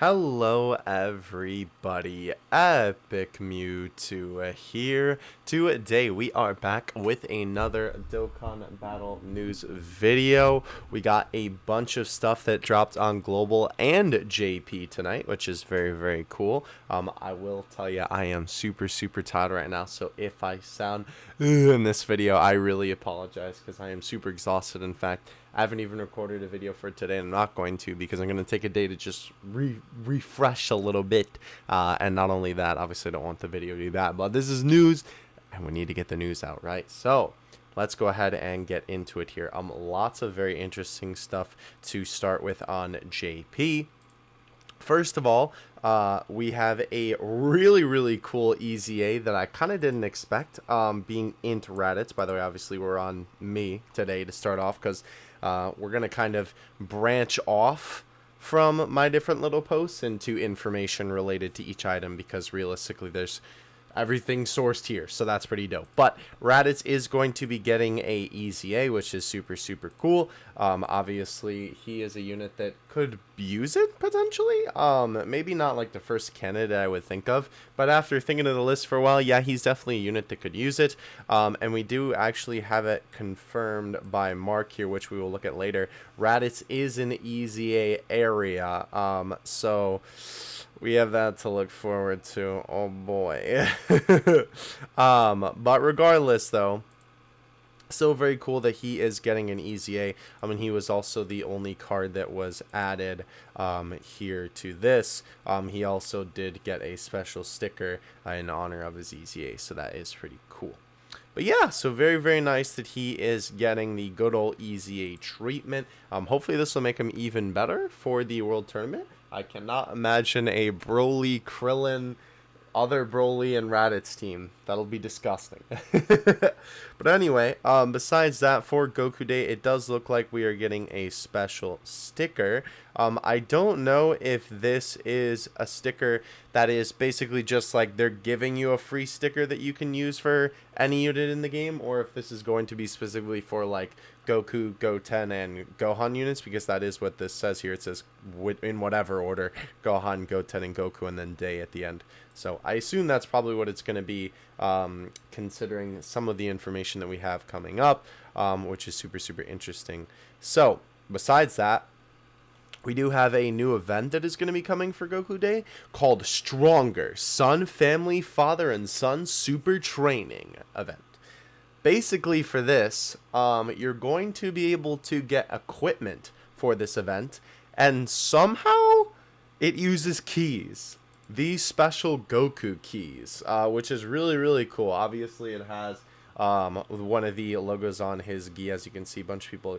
Hello everybody, Epic Mewtwo here. Today we are back with another Dokkan Battle News video. We got a bunch of stuff that dropped on Global and JP tonight, which is very cool. I will tell you, I am super tired right now, so if I sound in this video, I really apologize because I am super exhausted. In fact, I haven't even recorded a video for today, and I'm not going to because I'm going to take a day to just refresh a little bit. And not only that, obviously I don't want the video to be bad, but this is news, and we need to get the news out, right? So let's go ahead and get into it here. Lots of very interesting stuff to start with on JP. First of all, we have a really cool EZA that I kind of didn't expect, being int Raditz. By the way, obviously we're on me today to start off because we're going to kind of branch off from my different little posts into information related to each item because realistically there's everything sourced here, so that's pretty dope. But Raditz is going to be getting a EZA, which is super cool. Obviously he is a unit that could use it potentially. Maybe not like the first candidate I would think of, but after thinking of the list for a while, yeah, he's definitely a unit that could use it. And we do actually have it confirmed by Mark here, which we will look at later. Raditz is in EZA area, so we have that to look forward to. Oh boy. But regardless though, still very cool that he is getting an EZA. I mean, he was also the only card that was added here to this. He also did get a special sticker in honor of his EZA, so that is pretty cool. But yeah, so very nice that he is getting the good old EZA treatment. Hopefully this will make him even better for the World Tournament. I cannot imagine a Broly, Krillin, other Broly, and Raditz team. That'll be disgusting. But anyway, besides that, for Goku Day, it does look like we are getting a special sticker. I don't know if this is a sticker that is basically just like they're giving you a free sticker that you can use for any unit in the game, or if this is going to be specifically for like Goku, Goten, and Gohan units, because that is what this says here. It says in whatever order, Gohan, Goten, and Goku, and then Day at the end. So I assume that's probably what it's going to be, considering some of the information that we have coming up, which is super interesting. So besides that, we do have a new event that is going to be coming for Goku Day called Stronger Son, Family, Father, and Son Super Training event. Basically for this, you're going to be able to get equipment for this event, and somehow it uses keys. These special Goku keys, which is really cool. Obviously it has one of the logos on his gi. As you can see, a bunch of people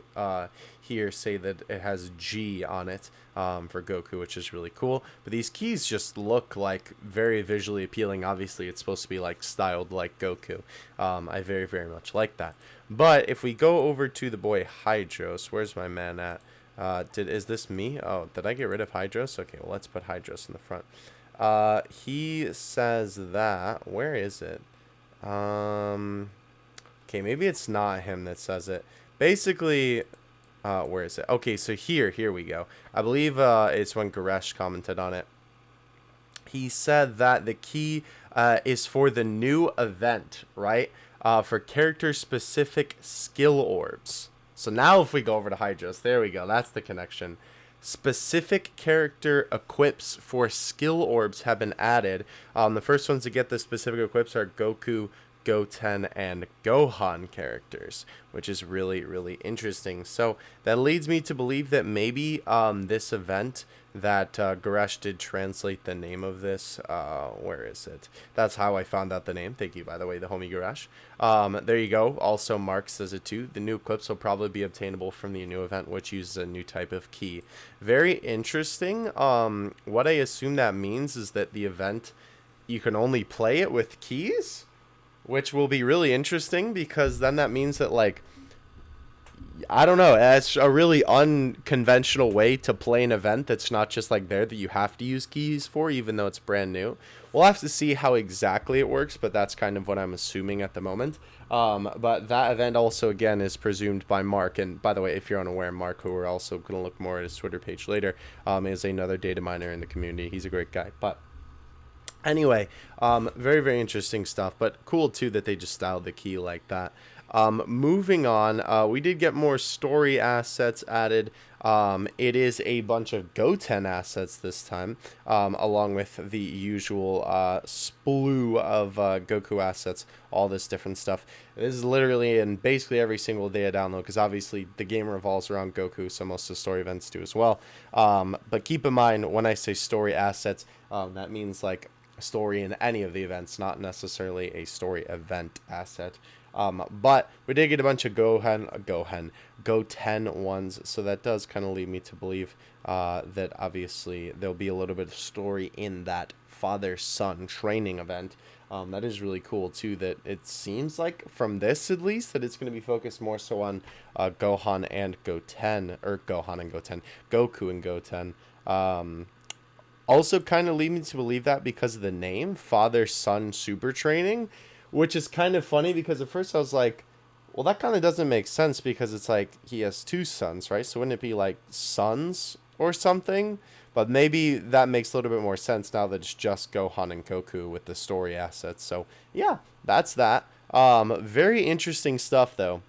here say that it has G on it for Goku, which is really cool. But these keys just look like very visually appealing. Obviously it's supposed to be like styled like Goku. I very much like that. But if we go over to the boy Hydros, where's my man at? Is this me? Oh, did I get rid of Hydros? Okay, well, let's put Hydros in the front. He says that, where is it? Okay, maybe it's not him that says it. Basically, where is it? Okay, so here we go. I believe it's when Goresh commented on it. He said that the key is for the new event, right? For character-specific skill orbs. So now if we go over to Hydros, there we go. That's the connection. Specific character equips for skill orbs have been added. The first ones to get the specific equips are Goku, Goten, and Gohan characters, which is really interesting. So that leads me to believe that maybe this event that Goresh did translate the name of this. Where is it? That's how I found out the name. Thank you, by the way, the homie Goresh. There you go. Also, Mark says it too. The new clips will probably be obtainable from the new event, which uses a new type of key. Very interesting. What I assume that means is that the event, you can only play it with keys, which will be really interesting because then that means that, like, I don't know. That's a really unconventional way to play an event that's not just like there that you have to use keys for, even though it's brand new. We'll have to see how exactly it works, but that's kind of what I'm assuming at the moment. But that event also, again, is presumed by Mark. And by the way, if you're unaware, Mark, who we're also going to look more at his Twitter page later, is another data miner in the community. He's a great guy. But anyway, very, very interesting stuff, but cool too that they just styled the key like that. Moving on, we did get more story assets added. It is a bunch of Goten assets this time, along with the usual slew of Goku assets, all this different stuff. This is literally in basically every single data download, because obviously the game revolves around Goku, so most of the story events do as well. But keep in mind, when I say story assets, that means like story in any of the events, not necessarily a story event asset. But we did get a bunch of Goten ones, so that does kind of lead me to believe that obviously there'll be a little bit of story in that father-son training event. That is really cool too, that it seems like from this at least that it's going to be focused more so on Gohan and Goten, or Gohan and Goten, Goku and Goten. Also kind of lead me to believe that because of the name, father-son super training, which is kind of funny because at first I was like, well, that kind of doesn't make sense because it's like he has two sons, right? So wouldn't it be like sons or something? But maybe that makes a little bit more sense now that it's just Gohan and Goku with the story assets. So yeah, that's that. Very interesting stuff though.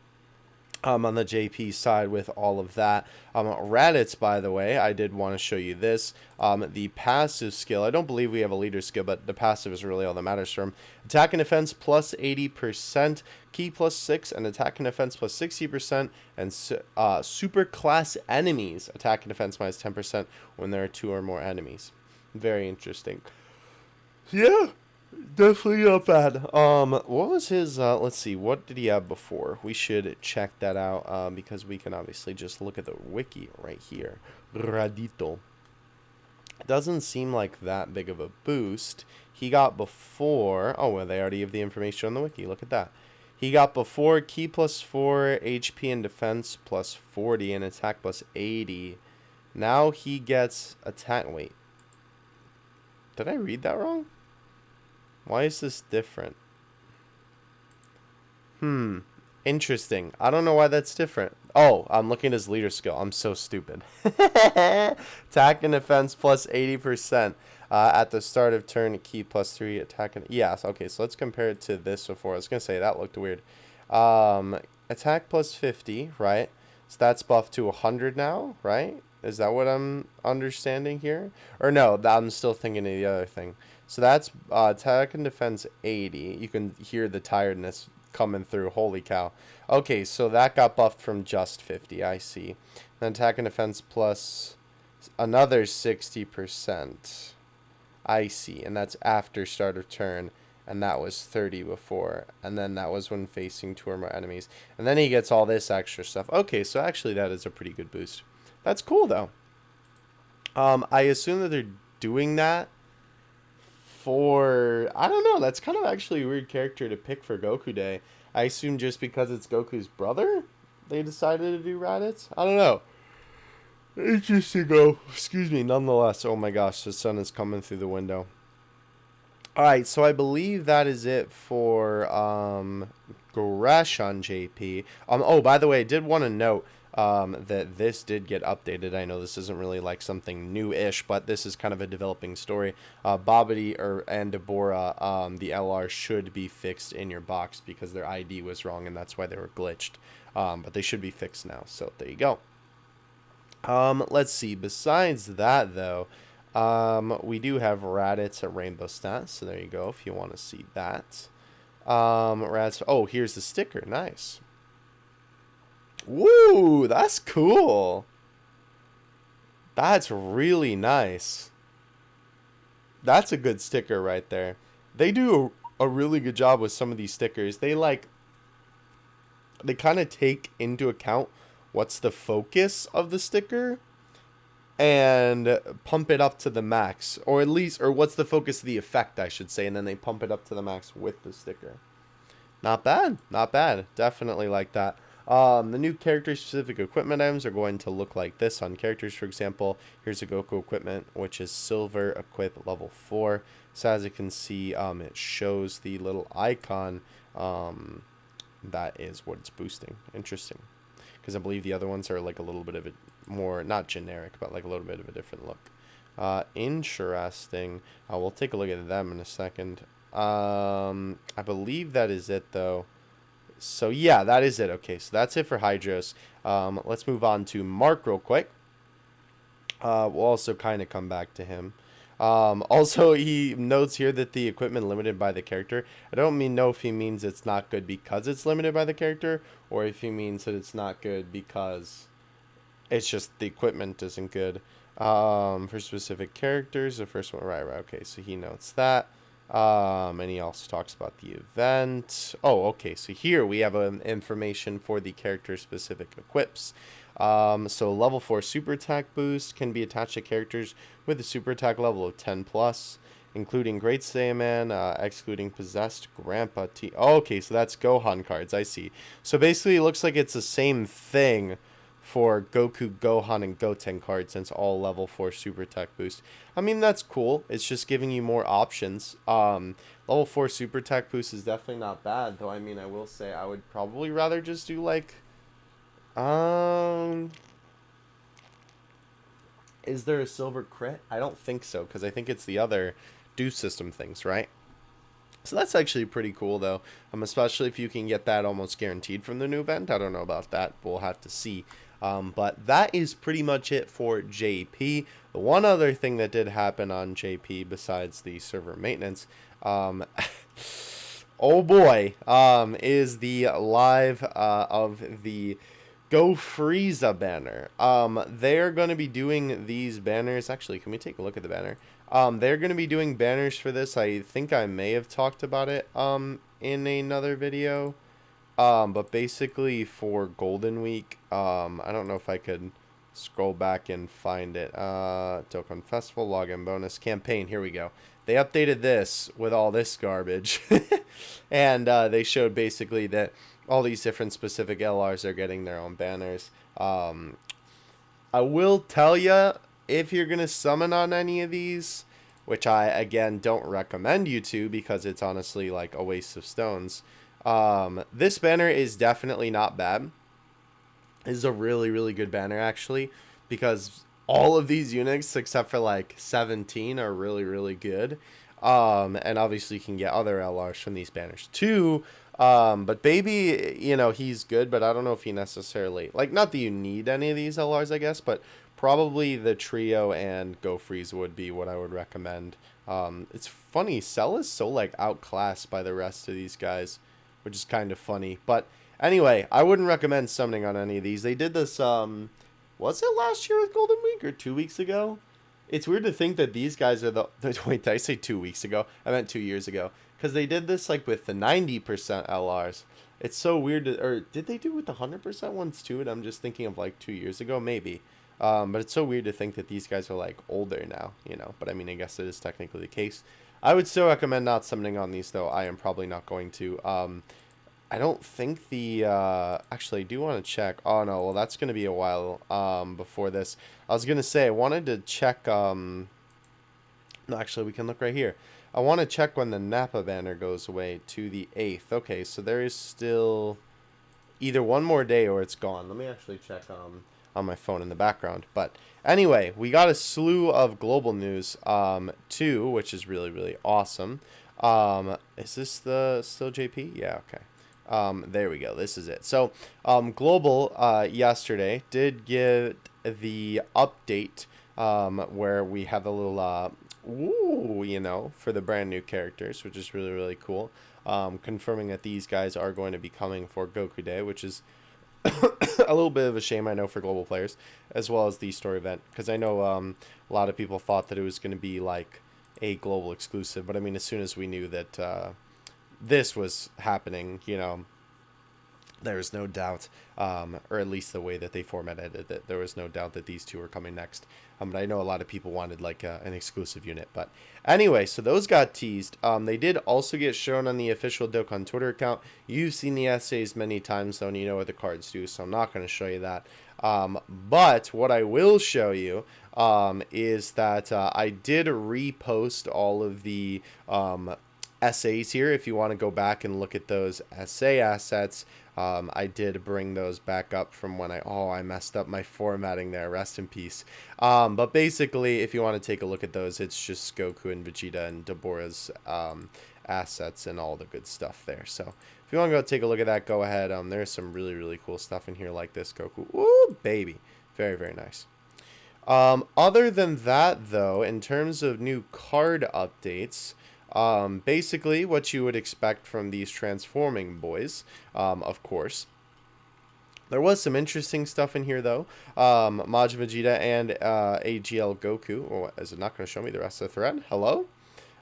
On the JP side with all of that. Raditz, by the way, I did want to show you this. The passive skill, I don't believe we have a leader skill, but the passive is really all that matters for him. Attack and defense plus 80%, key plus 6, and attack and defense plus 60%, and super class enemies, attack and defense minus 10% when there are 2 or more enemies. Very interesting. Yeah. Definitely not bad. What was his, let's see, what did he have before? We should check that out, because we can obviously just look at the wiki right here. Radito. Doesn't seem like that big of a boost. He got before, oh, well, they already have the information on the wiki, look at that. He got before key plus 4, HP and defense plus 40, and attack plus 80. Now he gets attack, wait. Did I read that wrong? Why is this different? Interesting. I don't know why that's different. Oh, I'm looking at his leader skill. I'm so stupid. Attack and defense plus 80%. At the start of turn, key plus 3. Attack and... Yes, okay, so let's compare it to this before. I was going to say, that looked weird. Attack plus 50, right? So that's buffed to 100 now, right? Is that what I'm understanding here? Or no, I'm still thinking of the other thing. So that's attack and defense 80. You can hear the tiredness coming through. Holy cow. Okay, so that got buffed from just 50. I see. Then attack and defense plus another 60%. I see. And that's after start of turn. And that was 30 before. And then that was when facing 2 or more enemies. And then he gets all this extra stuff. Okay, so actually that is a pretty good boost. That's cool, though. I assume that they're doing that for, I don't know, that's kind of actually a weird character to pick for Goku Day. I assume just because it's Goku's brother, they decided to do Raditz? I don't know. Interesting, though. Excuse me, nonetheless. Oh my gosh, the sun is coming through the window. Alright, so I believe that is it for Gresh on JP. Oh, by the way, I did want to note that this did get updated. I know this isn't really like something new-ish, but this is kind of a developing story. Babidi and Deborah, the LR should be fixed in your box because their ID was wrong, and that's why they were glitched. But they should be fixed now, so there you go. Let's see. Besides that, though, we do have Raditz at Rainbow Stats, so there you go if you want to see that. Raditz, oh, here's the sticker. Nice. Woo, that's cool. That's really nice. That's a good sticker right there. They do a really good job with some of these stickers. They kind of take into account what's the focus of the sticker and pump it up to the max, or at least, or what's the focus of the effect, I should say, and then they pump it up to the max with the sticker. Not bad, not bad. Definitely like that. The new character-specific equipment items are going to look like this on characters. For example, here's a Goku equipment, which is Silver Equip Level 4. So as you can see, it shows the little icon. That is what it's boosting. Interesting. Because I believe the other ones are like a little bit of a more, not generic, but like a little bit of a different look. Interesting. We'll take a look at them in a second. I believe that is it, though. So, yeah, that is it. Okay, so that's it for Hydros. Let's move on to Mark real quick. We'll also kind of come back to him. Also, he notes here that the equipment limited by the character. I don't know if he means it's not good because it's limited by the character, or if he means that it's not good because it's just the equipment isn't good. For specific characters, the first one, right, okay, so he notes that. And he also talks about the event. Oh, okay, so here we have information for the character-specific equips. So level 4 super attack boost can be attached to characters with a super attack level of 10 plus, including Great Saiyaman, excluding Possessed Grandpa T. Oh, okay, so that's Gohan cards, I see. So basically it looks like it's the same thing for Goku, Gohan, and Goten cards, since all level 4 super attack boost. I mean, that's cool. It's just giving you more options. Level 4 super attack boost is definitely not bad, though. I mean, I will say I would probably rather just do like is there a silver crit? I don't think so, because I think it's the other do system things, right? So that's actually pretty cool, though. Especially if you can get that almost guaranteed from the new event. I don't know about that. We'll have to see. But that is pretty much it for JP. The one other thing that did happen on JP besides the server maintenance, oh boy, is the live of the Go Frieza banner. They're going to be doing these banners. Actually, can we take a look at the banner? They're going to be doing banners for this. I think I may have talked about it in another video. But basically for Golden Week, I don't know if I could scroll back and find it. Dokkan Festival, login bonus, campaign. Here we go. They updated this with all this garbage. And they showed basically that all these different specific LRs are getting their own banners. I will tell you, if you're going to summon on any of these, which I, again, don't recommend you to because it's honestly like a waste of stones, this banner is definitely not bad. This is a really, really good banner, actually, because all of these units, except for like 17, are really, really good. And obviously you can get other LRs from these banners too. But Baby, you know, he's good, but I don't know if he necessarily, like, not that you need any of these LRs, I guess, but probably the Trio and Go Freeze would be what I would recommend. It's funny, Cell is so, like, outclassed by the rest of these guys, which is kind of funny. But anyway, I wouldn't recommend summoning on any of these. They did this, was it last year with Golden Week or 2 weeks ago? It's weird to think that these guys are the wait, did I say 2 weeks ago? I meant 2 years ago. Because they did this like with the 90% LRs. It's so weird to, or did they do it with the 100% ones too? And I'm just thinking of like 2 years ago, maybe. But it's so weird to think that these guys are like older now, you know. But I mean, I guess it is technically the case. I would still recommend not summoning on these, though. I am probably not going to. I don't think the, actually, I do want to check. Oh, no, well, that's going to be a while, before this. I was going to say, I wanted to check, no, actually, we can look right here. I want to check when the Nappa banner goes away to the 8th. Okay, so there is still either one more day or it's gone. Let me actually check, on my phone in the background. But anyway, we got a slew of global news, too, which is really, really awesome. Is this the still JP? Yeah, okay. There we go. This is it. So, Global, yesterday did get the update, where we have a little, you know, for the brand new characters, which is really, really cool. Confirming that these guys are going to be coming for Goku Day, which is a little bit of a shame, I know, for global players, as well as the story event, because I know, a lot of people thought that it was going to be like a global exclusive, but I mean, as soon as we knew that, this was happening, you know, There's no doubt, or at least the way that they formatted it, there was no doubt that these two were coming next. But I know a lot of people wanted like an exclusive unit. But anyway, so those got teased. They did also get shown on the official Dokkan Twitter account. You've seen the essays many times, though, and you know what the cards do, so I'm not going to show you that. But what I will show you is that I did repost all of the essays here. If you want to go back and look at those essay assets, I did bring those back up from when I messed up my formatting there. Rest in peace. But basically, if you want to take a look at those, it's just Goku and Vegeta and Deborah's assets and all the good stuff there. So if you want to go take a look at that, go ahead. There's some really, really cool stuff in here like this Goku. Ooh, baby. Very, very nice. Other than that, though, in terms of new card updates, basically what you would expect from these transforming boys, of course. There was some interesting stuff in here, though. Majin Vegeta and AGL Goku. Oh, is it not going to show me the rest of the thread? Hello?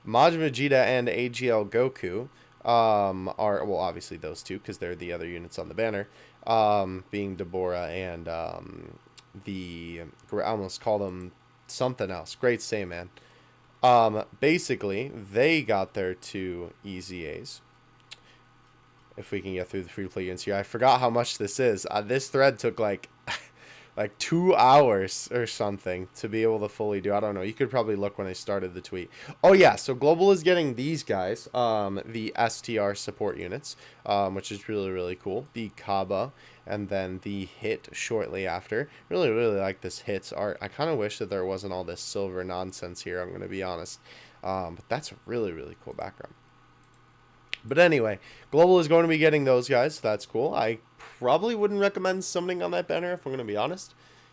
Majin Vegeta and AGL Goku are, well, obviously those two, because they're the other units on the banner, being Deborah and I almost called them something else. Great Saiyan. Basically, they got their 2 EZAs. If we can get through the free-to-play units here. I forgot how much this is. This thread took like 2 hours or something to be able to fully do. I don't know. You could probably look when I started the tweet. Oh, yeah. So Global is getting these guys, the STR support units, which is really, really cool. The Kaba and then the Hit shortly after. Really, really like this Hit's art. I kind of wish that there wasn't all this silver nonsense here, I'm going to be honest. But that's a really, really cool background. But anyway, Global is going to be getting those guys, so that's cool. I probably wouldn't recommend summoning on that banner, if I'm going to be honest.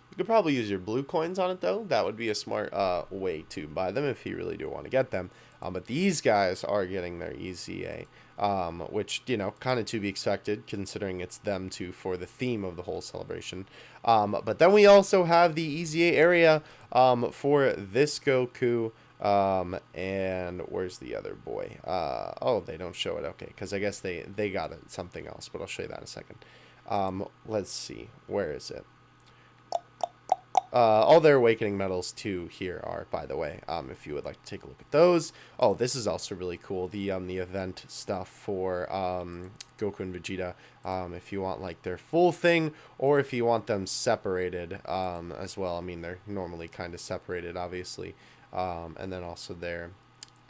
You could probably use your blue coins on it, though. That would be a smart way to buy them if you really do want to get them. But these guys are getting their EZA, which, you know, kind of to be expected, considering it's them two for the theme of the whole celebration. But then we also have the EZA area for this Goku. And where's the other boy? Oh, they don't show it. Okay, because I guess they got it something else, but I'll show you that in a second. Let's see, where is it? All their awakening medals too here are, by the way, if you would like to take a look at those. Oh, this is also really cool, the event stuff for Goku and Vegeta, if you want like their full thing, or if you want them separated as well. I mean, they're normally kind of separated, obviously. And then also their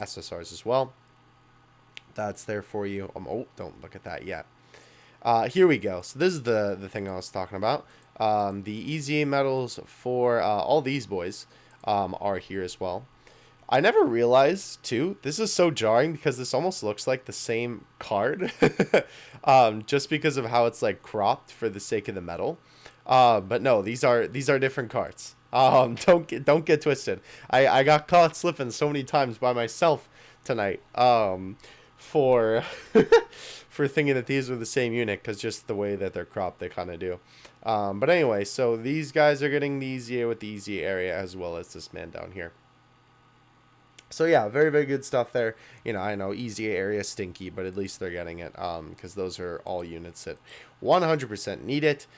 SSRs as well. That's there for you. Oh, don't look at that yet. Here we go. So this is the thing I was talking about. The EZA medals for all these boys are here as well. I never realized, too, this is so jarring because this almost looks like the same card. Just because of how it's like cropped for the sake of the medal. But no, these are different cards. Don't get twisted. I got caught slipping so many times by myself tonight. For for thinking that these were the same unit, because just the way that they're cropped, they kind of do. But anyway, so these guys are getting the EZA with the EZA area as well as this man down here. So yeah, very, very good stuff there. You know, I know EZA area stinky, but at least they're getting it, because those are all units that 100% need it.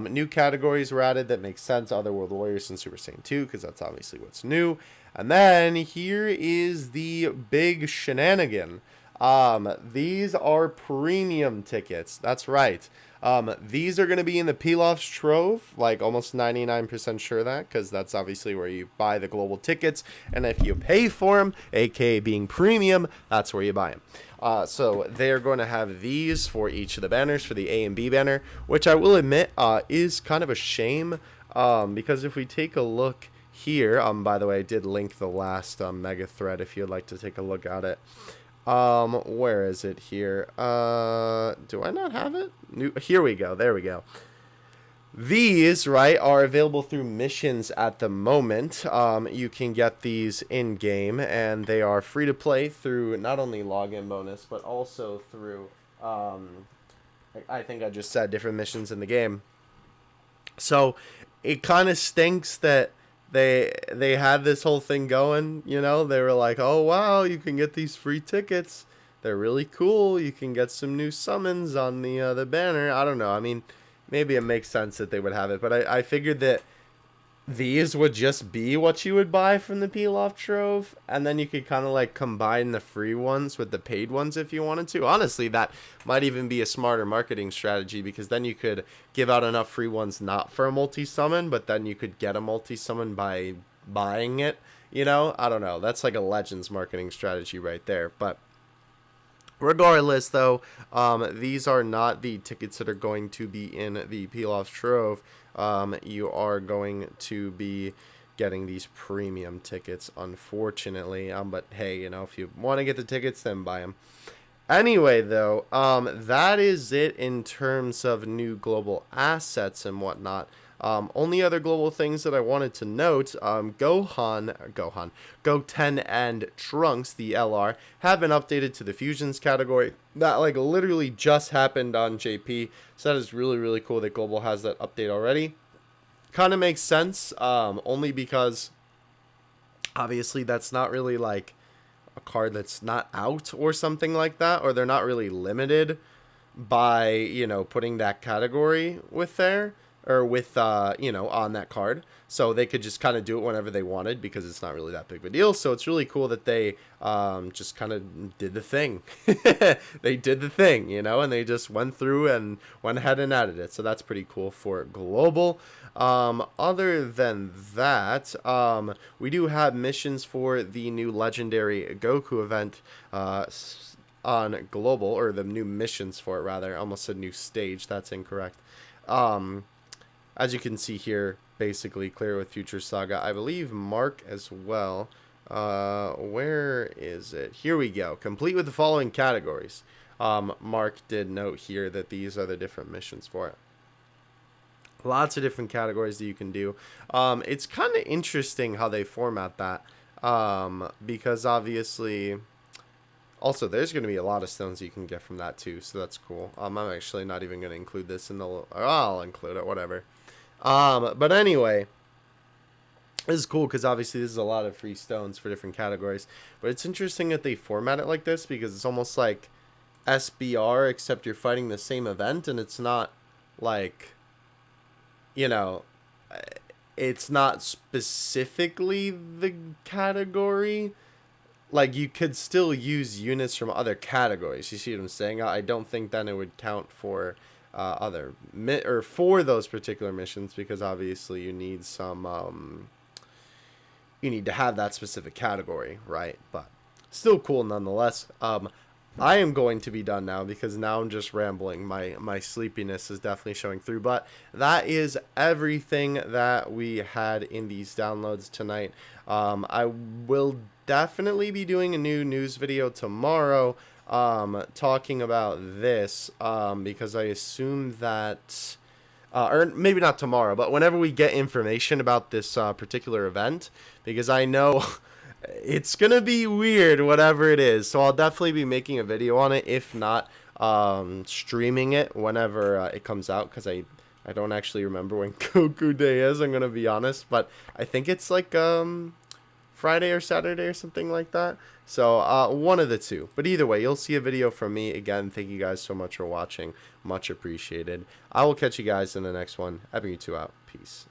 New categories were added that make sense. Otherworld Warriors and Super Saiyan 2, because that's obviously what's new. And then here is the big shenanigan. These are premium tickets. That's right. These are going to be in the Pilaf's Trove, like almost 99% sure of that, because that's obviously where you buy the global tickets, and if you pay for them, aka being premium, that's where you buy them. So they're going to have these for each of the banners, for the A and B banner, which I will admit is kind of a shame, because if we take a look here, by the way, I did link the last mega thread if you'd like to take a look at it. Where is it here? Do I not have it? Here we go. There we go. These, right, are available through missions at the moment. You can get these in-game, and they are free to play through not only login bonus, but also through, I think I just said different missions in the game. So, it kind of stinks that they had this whole thing going, you know, they were like, oh wow, you can get these free tickets, They're really cool. You can get some new summons on the banner. I don't know. I mean, maybe it makes sense that they would have it, but I figured that these would just be what you would buy from the peel-off trove, and then you could kind of like combine the free ones with the paid ones if you wanted to. Honestly, that might even be a smarter marketing strategy, because then you could give out enough free ones not for a multi-summon, but then you could get a multi-summon by buying it. You know, I don't know. That's like a Legends marketing strategy right there. But regardless, though, these are not the tickets that are going to be in the peel-off trove. You are going to be getting these premium tickets, unfortunately. But hey, you know, if you want to get the tickets, then buy them. Anyway, though, that is it in terms of new global assets and whatnot. Only other global things that I wanted to note, Goten and Trunks, the LR, have been updated to the Fusions category. That, like, literally just happened on JP, so that is really, really cool that Global has that update already. Kind of makes sense, only because, obviously, that's not really, like, a card that's not out or something like that, or they're not really limited by, you know, putting that category with there, or with, you know, on that card. So they could just kind of do it whenever they wanted, because it's not really that big of a deal. So it's really cool that they just kind of did the thing. They did the thing, you know, and they just went through and went ahead and added it. So that's pretty cool for Global. Other than that, we do have missions for the new Legendary Goku event on Global, or the new missions for it, rather. I almost said new stage. That's incorrect. As you can see here, basically clear with Future Saga. I believe Mark as well. Where is it? Here we go. Complete with the following categories. Mark did note here that these are the different missions for it. Lots of different categories that you can do. It's kind of interesting how they format that. Because obviously... Also, there's going to be a lot of stones you can get from that too, so that's cool. I'm actually not even going to include this in the... I'll include it, whatever. But anyway, this is cool because obviously this is a lot of free stones for different categories. But it's interesting that they format it like this, because it's almost like SBR, except you're fighting the same event, and it's not like, you know, it's not specifically the category. Like, you could still use units from other categories. You see what I'm saying? I don't think then it would count for for those particular missions, because obviously you need some you need to have that specific category, right? But still cool nonetheless. I am going to be done now, because now I'm just rambling. My sleepiness is definitely showing through. But that is everything that we had in these downloads tonight. I will definitely be doing a new news video tomorrow, talking about this, because I assume that, or maybe not tomorrow, but whenever we get information about this particular event, because I know it's gonna be weird, whatever it is. So I'll definitely be making a video on it, if not streaming it whenever it comes out, because I don't actually remember when Goku Day is, I'm gonna be honest, but I think it's like Friday or Saturday or something like that. So one of the two. But either way, you'll see a video from me. Again, thank you guys so much for watching. Much appreciated. I will catch you guys in the next one. Evan, you two out. Peace.